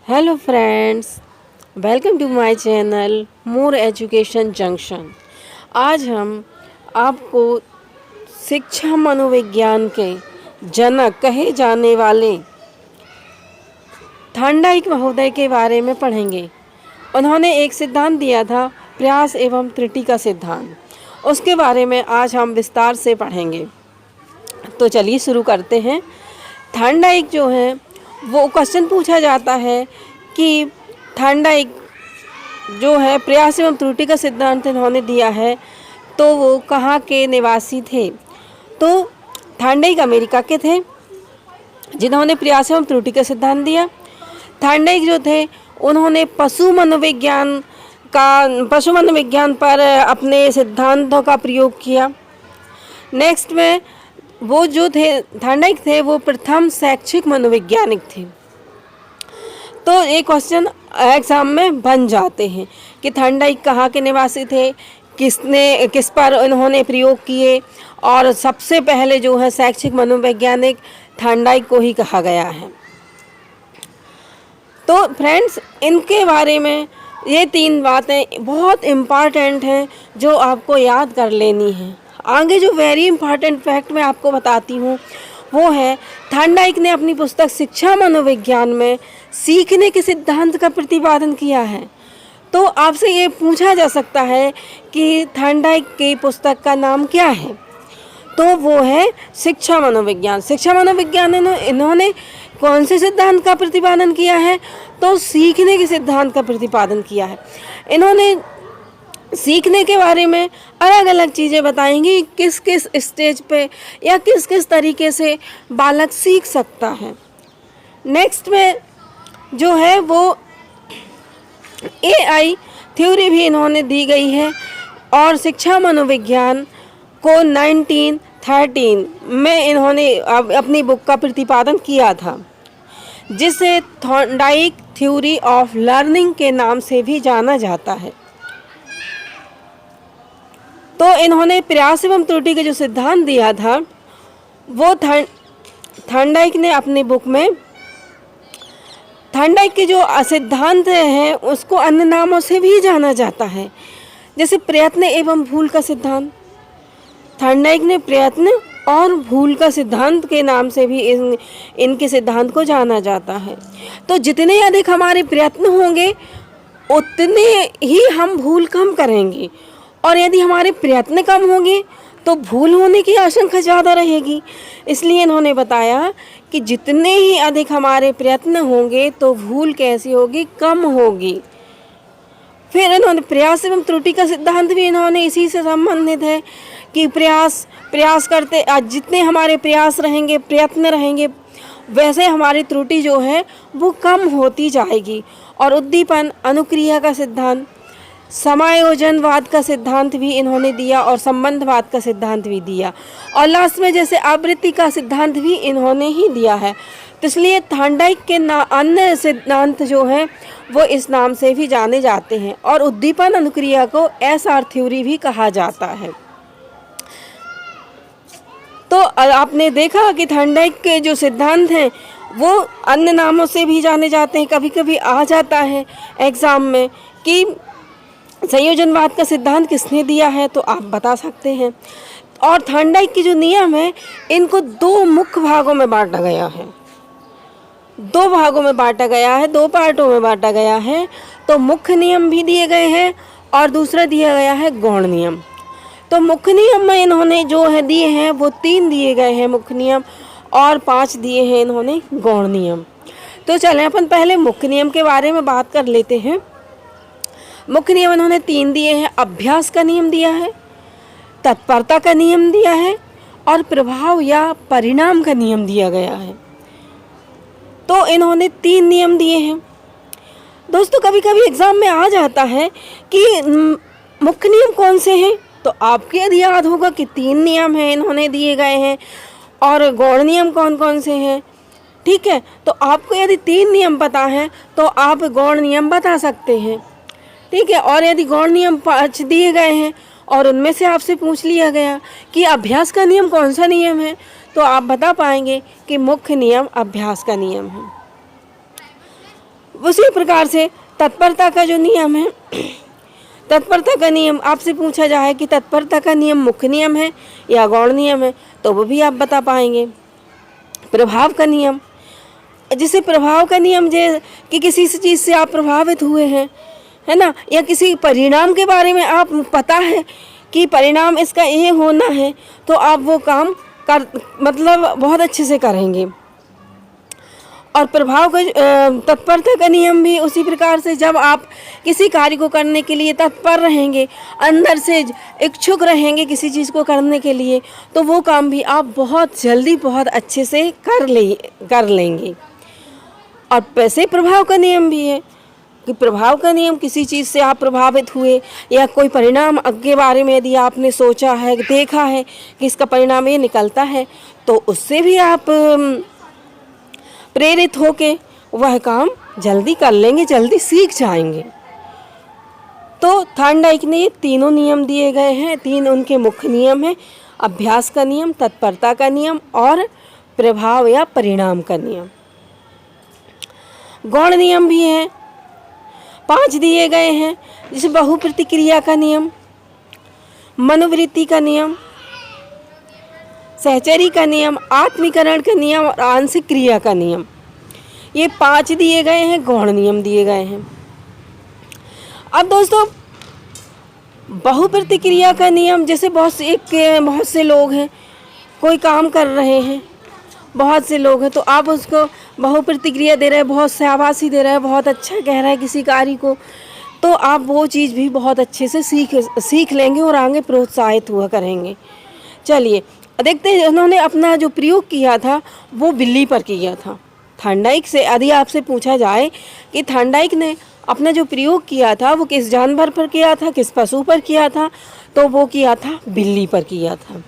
Hello friends, welcome to my channel more education junction. आज हम आपको शिक्षा मनोविज्ञान के जनक कहे जाने वाले थॉर्नडाइक महोदय के बारे में पढ़ेंगे। उन्होंने एक सिद्धांत दिया था, प्रयास एवं त्रुटि का सिद्धांत। उसके बारे में आज हम विस्तार से पढ़ेंगे। तो चलिए शुरू करते हैं। थॉर्नडाइक जो है वो क्वेश्चन पूछा जाता है कि थॉर्नडाइक जो है प्रयास एवं त्रुटि का सिद्धांत इन्होंने दिया है, तो वो कहाँ के निवासी थे। तो थॉर्नडाइक अमेरिका के थे जिन्होंने प्रयास एवं त्रुटि का सिद्धांत दिया। थॉर्नडाइक जो थे उन्होंने पशु मनोविज्ञान पर अपने सिद्धांतों का प्रयोग किया। नेक्स्ट में वो जो थे थॉर्नडाइक थे वो प्रथम शैक्षिक मनोवैज्ञानिक थे। तो एक क्वेश्चन एग्जाम में बन जाते हैं कि थॉर्नडाइक कहाँ के निवासी थे, किस पर इन्होंने प्रयोग किए, और सबसे पहले जो है शैक्षिक मनोवैज्ञानिक थॉर्नडाइक को ही कहा गया है। तो फ्रेंड्स, इनके बारे में ये 3 बातें बहुत इम्पॉर्टेंट हैं जो आपको याद कर लेनी है। आगे जो वेरी इंपॉर्टेंट फैक्ट मैं आपको बताती हूँ वो है, थॉर्नडाइक ने अपनी पुस्तक शिक्षा मनोविज्ञान में सीखने के सिद्धांत का प्रतिपादन किया है। तो आपसे ये पूछा जा सकता है कि थॉर्नडाइक की पुस्तक का नाम क्या है, तो वो है शिक्षा मनोविज्ञान। शिक्षा मनोविज्ञान इन्होंने कौन से सिद्धांत का प्रतिपादन किया है, तो सीखने के सिद्धांत का प्रतिपादन किया है। इन्होंने सीखने के बारे में अलग अलग चीज़ें बताएंगी, किस किस स्टेज पे या किस किस तरीके से बालक सीख सकता है। नेक्स्ट में जो है वो AI थ्योरी भी इन्होंने दी गई है, और शिक्षा मनोविज्ञान को 1913 में इन्होंने अपनी बुक का प्रतिपादन किया था, जिसे थॉर्नडाइक थ्योरी ऑफ लर्निंग के नाम से भी जाना जाता है। तो इन्होंने प्रयास एवं त्रुटि का जो सिद्धांत दिया था वो थॉर्नडाइक ने अपनी बुक में, थॉर्नडाइक के जो सिद्धांत हैं उसको अन्य नामों से भी जाना जाता है, जैसे प्रयत्न एवं भूल का सिद्धांत। थॉर्नडाइक ने प्रयत्न और भूल का सिद्धांत के नाम से भी इनके सिद्धांत को जाना जाता है। तो जितने अधिक हमारे प्रयत्न होंगे उतने ही हम भूल कम करेंगे, और यदि हमारे प्रयत्न कम होंगे तो भूल होने की आशंका ज़्यादा रहेगी। इसलिए इन्होंने बताया कि जितने ही अधिक हमारे प्रयत्न होंगे तो भूल कैसी होगी, कम होगी। फिर इन्होंने प्रयास एवं त्रुटि का सिद्धांत भी इन्होंने इसी से संबंधित है कि प्रयास करते जितने हमारे प्रयास रहेंगे, प्रयत्न रहेंगे, वैसे हमारी त्रुटि जो है वो कम होती जाएगी। और उद्दीपन, अनुक्रिया का सिद्धांत, समायोजनवाद का सिद्धांत भी इन्होंने दिया, और संबंधवाद का सिद्धांत भी दिया, और लास्ट में जैसे आवृत्ति का सिद्धांत भी इन्होंने ही दिया है। तो इसलिए थॉर्नडाइक के अन्य सिद्धांत जो हैं वो इस नाम से भी जाने जाते हैं, और उद्दीपन अनुक्रिया को SR थ्योरी भी कहा जाता है। तो आपने देखा कि थॉर्नडाइक के जो सिद्धांत हैं वो अन्य नामों से भी जाने जाते हैं। कभी कभी आ जाता है एग्ज़ाम में कि संयोजनवाद का सिद्धांत किसने दिया है, तो आप बता सकते हैं। और थॉर्नडाइक के जो नियम है इनको 2 मुख्य भागों में बांटा गया है, 2 भागों में बांटा गया है, 2 पार्टों में बांटा गया है। तो मुख्य नियम भी दिए गए हैं और दूसरा दिया गया है गौण नियम। तो मुख्य नियम में इन्होंने जो है दिए हैं वो 3 दिए गए हैं मुख्य नियम, और 5 दिए हैं इन्होंने गौण नियम। तो चलें अपन पहले मुख्य नियम के बारे में बात कर लेते हैं। मुख्य नियम इन्होंने 3 दिए हैं। अभ्यास का नियम दिया है, तत्परता का नियम दिया है, और प्रभाव या परिणाम का नियम दिया गया है। तो इन्होंने 3 नियम दिए हैं। दोस्तों, कभी कभी एग्ज़ाम में आ जाता है कि मुख्य नियम कौन से हैं, तो आपको यदि याद होगा कि 3 नियम हैं इन्होंने दिए गए हैं, और गौण नियम कौन कौन से हैं। ठीक है, तो आपको यदि 3 नियम पता है तो आप गौण नियम बता सकते हैं। ठीक है, और यदि गौण नियम 5 दिए गए हैं और उनमें से आपसे पूछ लिया गया कि अभ्यास का नियम कौन सा नियम है, तो आप बता पाएंगे कि मुख्य नियम अभ्यास का नियम है। उसी प्रकार से तत्परता का जो नियम है, तत्परता का नियम आपसे पूछा जाए कि तत्परता का नियम मुख्य नियम है या गौण नियम है, तो वो भी आप बता पाएंगे। प्रभाव का नियम, जैसे प्रभाव का नियम जे कि किसी चीज़ से आप प्रभावित हुए हैं, है ना, या किसी परिणाम के बारे में आप पता है कि परिणाम इसका ये होना है, तो आप वो काम कर मतलब बहुत अच्छे से करेंगे। और प्रभाव का तत्परता का नियम भी उसी प्रकार से, जब आप किसी कार्य को करने के लिए तत्पर रहेंगे, अंदर से इच्छुक रहेंगे किसी चीज़ को करने के लिए, तो वो काम भी आप बहुत जल्दी बहुत अच्छे से कर लेंगे। और वैसे प्रभाव का नियम भी है कि प्रभाव का नियम, किसी चीज़ से आप प्रभावित हुए या कोई परिणाम के बारे में यदि आपने सोचा है, देखा है कि इसका परिणाम ये निकलता है, तो उससे भी आप प्रेरित होके वह काम जल्दी कर लेंगे, जल्दी सीख जाएंगे। तो थॉर्नडाइक ने ये तीनों नियम दिए गए हैं, 3 उनके मुख्य नियम हैं, अभ्यास का नियम, तत्परता का नियम और प्रभाव या परिणाम का नियम। गौण नियम भी हैं, 5 दिए गए हैं, जैसे बहुप्रतिक्रिया का नियम, मनोवृत्ति का नियम, सहचरी का नियम, आत्मीकरण का नियम और आंशिक क्रिया का नियम। ये 5 दिए गए हैं, गौण नियम दिए गए हैं। अब दोस्तों, बहुप्रतिक्रिया का नियम, जैसे बहुत से लोग हैं, कोई काम कर रहे हैं, बहुत से लोग हैं, तो आप उसको बहुप्रतिक्रिया दे रहे हैं, बहुत शाबाशी दे रहे हैं, बहुत अच्छा कह रहे हैं किसी कार्य को, तो आप वो चीज़ भी बहुत अच्छे से सीख लेंगे और आगे प्रोत्साहित हुआ करेंगे। चलिए देखते हैं, उन्होंने अपना जो प्रयोग किया था वो बिल्ली पर किया था। थॉर्नडाइक से यदि आपसे पूछा जाए कि थॉर्नडाइक ने अपना जो प्रयोग किया था वो किस जानवर पर किया था, किस पशु पर किया था, तो वो किया था बिल्ली पर किया था।